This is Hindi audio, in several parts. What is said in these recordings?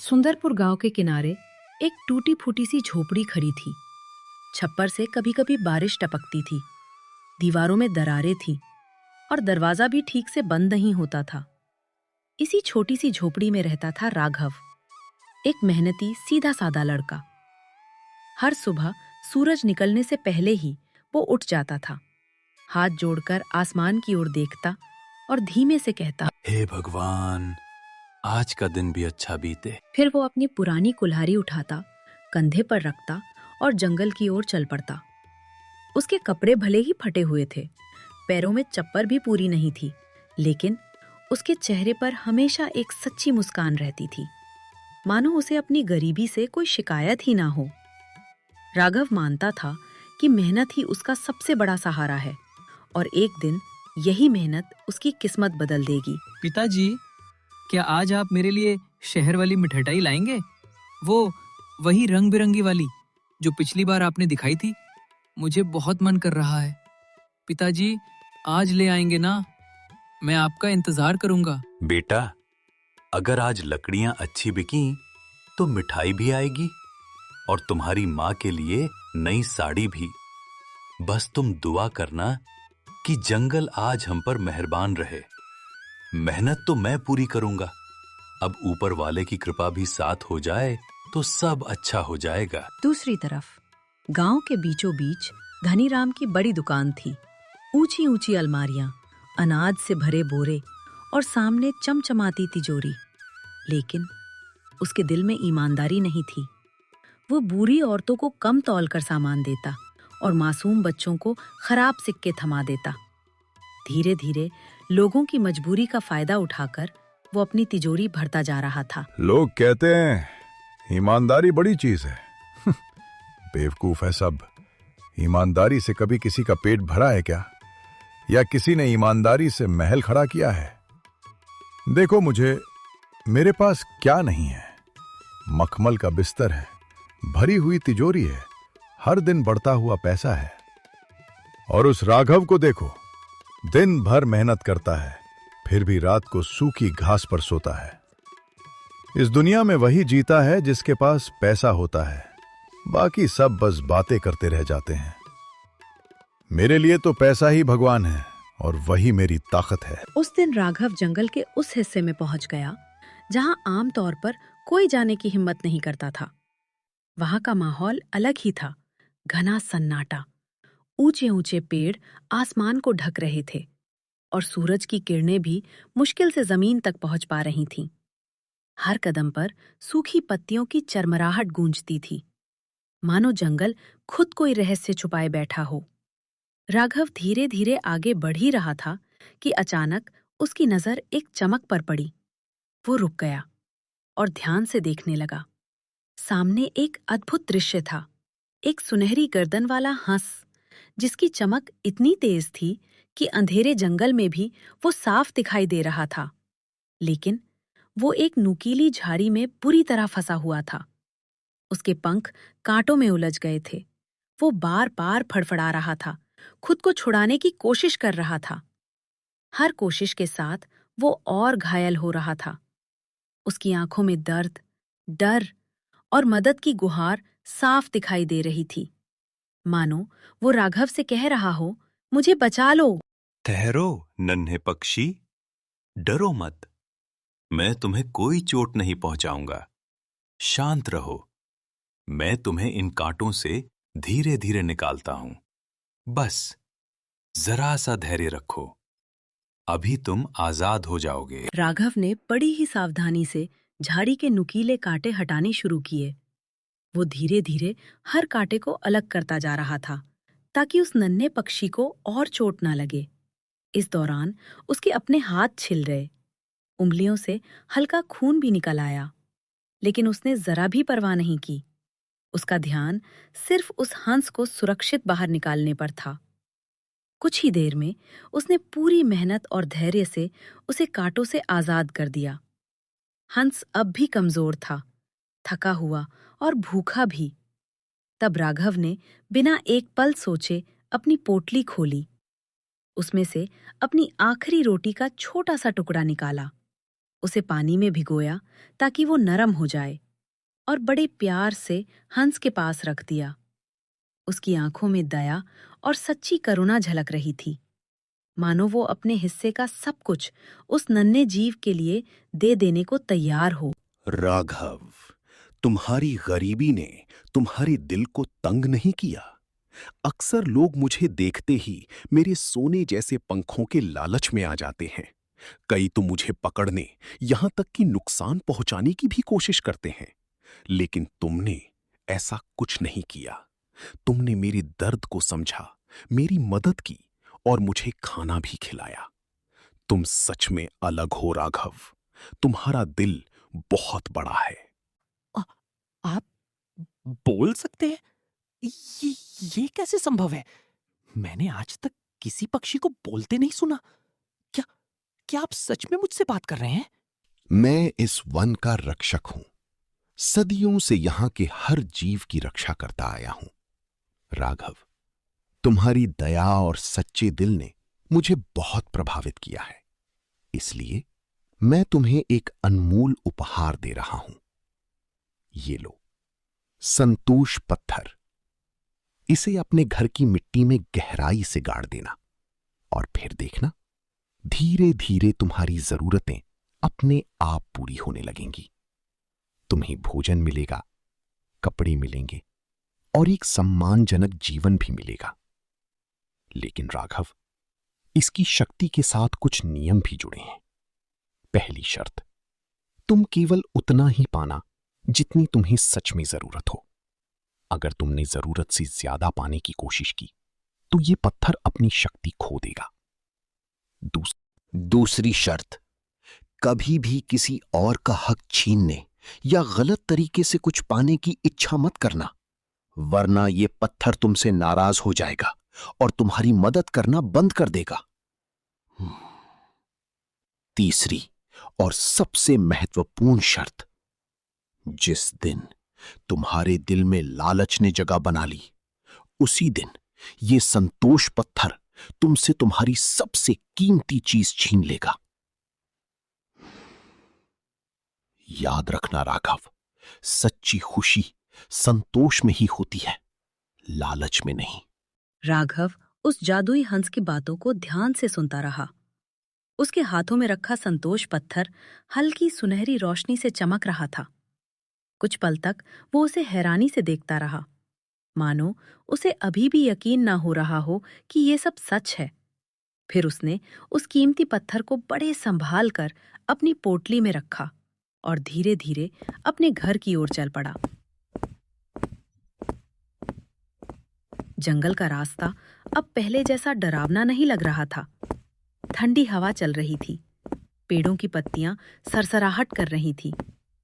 सुंदरपुर गांव के किनारे एक टूटी फूटी सी झोपड़ी खड़ी थी। छप्पर से कभी कभी बारिश टपकती थी, दीवारों में दरारें थीं और दरवाजा भी ठीक से बंद नहीं होता था। इसी छोटी सी झोपड़ी में रहता था राघव, एक मेहनती सीधा सादा लड़का। हर सुबह सूरज निकलने से पहले ही वो उठ जाता था, हाथ जोड़कर आसमान की ओर देखता और धीमे से कहता, हे भगवान, आज का दिन भी अच्छा बीते। फिर वो अपनी पुरानी कुल्हाड़ी उठाता, कंधे पर रखता और जंगल की ओर चल पड़ता। उसके कपड़े भले ही फटे हुए थे, पैरों में चप्पल भी पूरी नहीं थी, लेकिन उसके चेहरे पर हमेशा एक सच्ची मुस्कान रहती थी, मानो उसे अपनी गरीबी से कोई शिकायत ही ना हो। राघव मानता था कि मेहनत ही उसका सबसे बड़ा सहारा है और एक दिन यही मेहनत उसकी किस्मत बदल देगी। पिताजी, क्या आज आप मेरे लिए शहर वाली मिठाई लाएंगे? वो वही रंग बिरंगी वाली जो पिछली बार आपने दिखाई थी। मुझे बहुत मन कर रहा है। पिताजी, आज ले आएंगे ना? मैं आपका इंतजार करूंगा। बेटा, अगर आज लकड़ियां अच्छी बिकी तो मिठाई भी आएगी और तुम्हारी माँ के लिए नई साड़ी भी। बस तुम दुआ करना कि जंगल आज हम पर मेहरबान रहे। मेहनत तो मैं पूरी करूंगा, अब ऊपर वाले की कृपा भी साथ हो जाए तो सब अच्छा हो जाएगा। दूसरी तरफ गांव के बीचों बीच धनीराम की बड़ी दुकान थी। ऊंची ऊंची अलमारियां, अनाज से भरे बोरे और सामने चमचमाती तिजोरी। लेकिन उसके दिल में ईमानदारी नहीं थी। वो बूढ़ी औरतों को कम तौल कर सामान देता और मासूम बच्चों को खराब सिक्के थमा देता। धीरे धीरे लोगों की मजबूरी का फायदा उठाकर वो अपनी तिजोरी भरता जा रहा था। लोग कहते हैं ईमानदारी बड़ी चीज है। बेवकूफ है सब। ईमानदारी से कभी किसी का पेट भरा है क्या? या किसी ने ईमानदारी से महल खड़ा किया है? देखो मुझे, मेरे पास क्या नहीं है। मखमल का बिस्तर है, भरी हुई तिजोरी है, हर दिन बढ़ता हुआ पैसा है। और उस राघव को देखो, दिन भर मेहनत करता है, फिर भी रात को सूखी घास पर सोता है। इस दुनिया में वही जीता है जिसके पास पैसा होता है, बाकी सब बस बातें करते रह जाते हैं। मेरे लिए तो पैसा ही भगवान है और वही मेरी ताकत है। उस दिन राघव जंगल के उस हिस्से में पहुंच गया जहां आमतौर पर कोई जाने की हिम्मत नहीं करता था। वहां का माहौल अलग ही था, घना सन्नाटा। ऊंचे ऊंचे पेड़ आसमान को ढक रहे थे और सूरज की किरणें भी मुश्किल से जमीन तक पहुंच पा रही थीं। हर कदम पर सूखी पत्तियों की चरमराहट गूंजती थी, मानो जंगल खुद कोई रहस्य छुपाए बैठा हो। राघव धीरे धीरे आगे बढ़ ही रहा था कि अचानक उसकी नजर एक चमक पर पड़ी। वो रुक गया और ध्यान से देखने लगा। सामने एक अद्भुत दृश्य था। एक सुनहरी गर्दन वाला हंस, जिसकी चमक इतनी तेज थी कि अंधेरे जंगल में भी वो साफ दिखाई दे रहा था। लेकिन वो एक नुकीली झाड़ी में बुरी तरह फंसा हुआ था। उसके पंख कांटों में उलझ गए थे। वो बार बार फड़फड़ा रहा था, खुद को छुड़ाने की कोशिश कर रहा था। हर कोशिश के साथ वो और घायल हो रहा था। उसकी आंखों में दर्द, डर और मदद की गुहार साफ दिखाई दे रही थी, मानो वो राघव से कह रहा हो, मुझे बचा लो। ठहरो नन्हे पक्षी, डरो मत, मैं तुम्हें कोई चोट नहीं पहुंचाऊंगा। शांत रहो, मैं तुम्हें इन कांटों से धीरे धीरे निकालता हूं। बस जरा सा धैर्य रखो, अभी तुम आजाद हो जाओगे। राघव ने बड़ी ही सावधानी से झाड़ी के नुकीले कांटे हटाने शुरू किए। वो धीरे धीरे हर कांटे को अलग करता जा रहा था ताकि उस नन्हे पक्षी को और चोट ना लगे। इस दौरान उसके अपने हाथ छिल रहे, उंगलियों से हल्का खून भी निकल आया, लेकिन उसने जरा भी परवाह नहीं की। उसका ध्यान सिर्फ उस हंस को सुरक्षित बाहर निकालने पर था। कुछ ही देर में उसने पूरी मेहनत और धैर्य से उसे कांटों से आजाद कर दिया। हंस अब भी कमजोर था, थका हुआ और भूखा भी। तब राघव ने बिना एक पल सोचे अपनी पोटली खोली। उसमें से अपनी आखिरी रोटी का छोटा सा टुकड़ा निकाला उसे पानी में भिगोया ताकि वो नरम हो जाए और बड़े प्यार से हंस के पास रख दिया। उसकी आंखों में दया और सच्ची करुणा झलक रही थी, मानो वो अपने हिस्से का सब कुछ उस नन्हे जीव के लिए दे देने को तैयार हो। राघव, तुम्हारी गरीबी ने तुम्हारे दिल को तंग नहीं किया। अक्सर लोग मुझे देखते ही मेरे सोने जैसे पंखों के लालच में आ जाते हैं। कई तो मुझे पकड़ने, यहां तक कि नुकसान पहुंचाने की भी कोशिश करते हैं, लेकिन तुमने ऐसा कुछ नहीं किया। तुमने मेरे दर्द को समझा, मेरी मदद की और मुझे खाना भी खिलाया। तुम सच में अलग हो राघव। तुम्हारा दिल बहुत बड़ा है। आप बोल सकते हैं? ये, ये कैसे संभव है? मैंने आज तक किसी पक्षी को बोलते नहीं सुना। क्या क्या आप सच में मुझसे बात कर रहे हैं? मैं इस वन का रक्षक हूं। सदियों से यहां के हर जीव की रक्षा करता आया हूं। राघव, तुम्हारी दया और सच्चे दिल ने मुझे बहुत प्रभावित किया है। इसलिए मैं तुम्हें एक अनमोल उपहार दे रहा हूं। ये लो, संतोष पत्थर। इसे अपने घर की मिट्टी में गहराई से गाड़ देना और फिर देखना, धीरे धीरे तुम्हारी जरूरतें अपने आप पूरी होने लगेंगी। तुम्हें भोजन मिलेगा, कपड़े मिलेंगे और एक सम्मानजनक जीवन भी मिलेगा। लेकिन राघव, इसकी शक्ति के साथ कुछ नियम भी जुड़े हैं। पहली शर्त, तुम केवल उतना ही पाना जितनी तुम्हें सच में जरूरत हो। अगर तुमने जरूरत से ज्यादा पाने की कोशिश की तो ये पत्थर अपनी शक्ति खो देगा। दूसरी शर्त, कभी भी किसी और का हक छीनने या गलत तरीके से कुछ पाने की इच्छा मत करना, वरना ये पत्थर तुमसे नाराज हो जाएगा और तुम्हारी मदद करना बंद कर देगा। तीसरी और सबसे महत्वपूर्ण शर्त, जिस दिन तुम्हारे दिल में लालच ने जगह बना ली, उसी दिन ये संतोष पत्थर तुमसे तुम्हारी सबसे कीमती चीज छीन लेगा। याद रखना राघव, सच्ची खुशी संतोष में ही होती है, लालच में नहीं। राघव उस जादुई हंस की बातों को ध्यान से सुनता रहा। उसके हाथों में रखा संतोष पत्थर हल्की सुनहरी रोशनी से चमक रहा था। कुछ पल तक वो उसे हैरानी से देखता रहा, मानो उसे अभी भी यकीन ना हो रहा हो कि ये सब सच है। फिर उसने उस कीमती पत्थर को बड़े संभाल कर अपनी पोटली में रखा और धीरे धीरे अपने घर की ओर चल पड़ा। जंगल का रास्ता अब पहले जैसा डरावना नहीं लग रहा था। ठंडी हवा चल रही थी, पेड़ों की पत्तियां सरसराहट कर रही थीं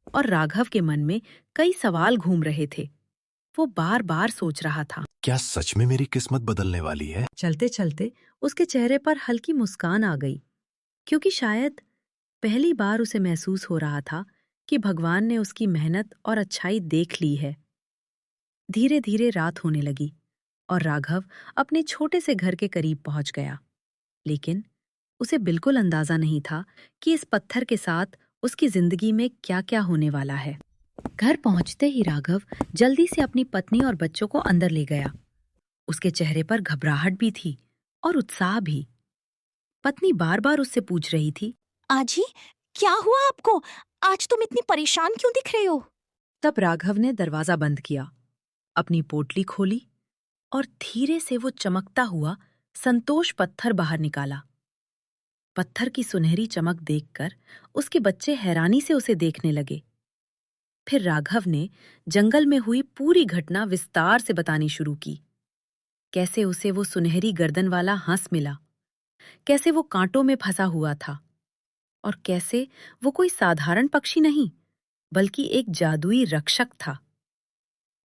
और राघव के मन में कई सवाल घूम रहे थे। वो बार बार सोच रहा था, क्या सच में मेरी किस्मत बदलने वाली है? चलते चलते उसके चेहरे पर हल्की मुस्कान आ गई, क्योंकि शायद पहली बार उसे महसूस हो रहा था कि भगवान ने उसकी मेहनत और अच्छाई देख ली है। धीरे धीरे रात होने लगी और राघव अपने छोटे से घर के करीब पहुंच गया, लेकिन उसे बिल्कुल अंदाजा नहीं था कि इस पत्थर के साथ उसकी जिंदगी में क्या क्या होने वाला है। घर पहुंचते ही राघव जल्दी से अपनी पत्नी और बच्चों को अंदर ले गया। उसके चेहरे पर घबराहट भी थी और उत्साह भी। पत्नी बार बार उससे पूछ रही थी, आजी, क्या हुआ आपको? आज तुम इतनी परेशान क्यों दिख रहे हो? तब राघव ने दरवाजा बंद किया, अपनी पोटली खोली और धीरे से वो चमकता हुआ संतोष पत्थर बाहर निकाला। पत्थर की सुनहरी चमक देखकर उसके बच्चे हैरानी से उसे देखने लगे। फिर राघव ने जंगल में हुई पूरी घटना विस्तार से बतानी शुरू की। कैसे उसे वो सुनहरी गर्दन वाला हंस मिला, कैसे वो कांटों में फंसा हुआ था और कैसे वो कोई साधारण पक्षी नहीं बल्कि एक जादुई रक्षक था।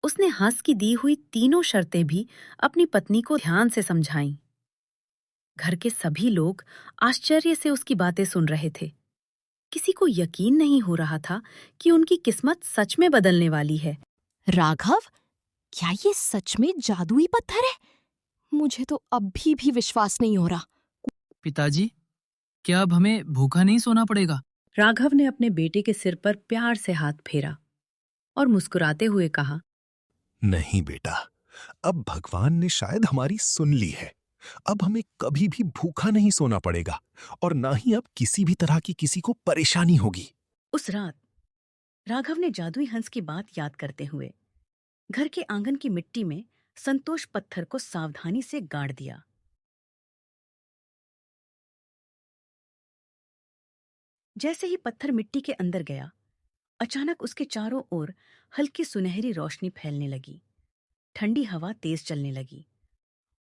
उसने हंस की दी हुई तीनों शर्तें भी अपनी पत्नी को ध्यान से समझाईं। घर के सभी लोग आश्चर्य से उसकी बातें सुन रहे थे। किसी को यकीन नहीं हो रहा था कि उनकी किस्मत सच में बदलने वाली है। राघव, क्या ये सच में जादुई पत्थर है? मुझे तो अभी भी विश्वास नहीं हो रहा। पिताजी, क्या अब हमें भूखा नहीं सोना पड़ेगा? राघव ने अपने बेटे के सिर पर प्यार से हाथ फेरा और मुस्कुराते हुए कहा, नहीं बेटा, अब भगवान ने शायद हमारी सुन ली है। अब हमें कभी भी भूखा नहीं सोना पड़ेगा और ना ही अब किसी भी तरह की किसी को परेशानी होगी। उस रात राघव ने जादुई हंस की बात याद करते हुए घर के आंगन की मिट्टी में संतोष पत्थर को सावधानी से गाड़ दिया। जैसे ही पत्थर मिट्टी के अंदर गया, अचानक उसके चारों ओर हल्की सुनहरी रोशनी फैलने लगी। ठंडी हवा तेज चलने लगी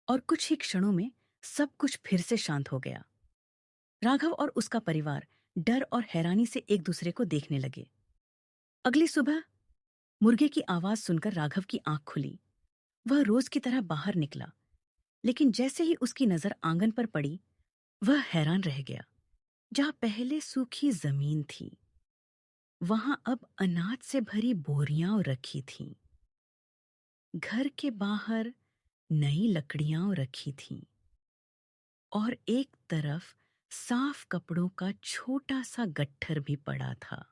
और कुछ ही क्षणों में सब कुछ फिर से शांत हो गया। राघव और उसका परिवार डर और हैरानी से एक दूसरे को देखने लगे। अगली सुबह मुर्गे की आवाज सुनकर राघव की आंख खुली। वह रोज की तरह बाहर निकला, लेकिन जैसे ही उसकी नजर आंगन पर पड़ी, वह हैरान रह गया। जहां पहले सूखी जमीन थी, वहां अब अनाज से भरी बोरियां रखी थीं। घर के बाहर नई लकड़ियां रखी थीं और एक तरफ साफ कपड़ों का छोटा सा गट्ठर भी पड़ा था।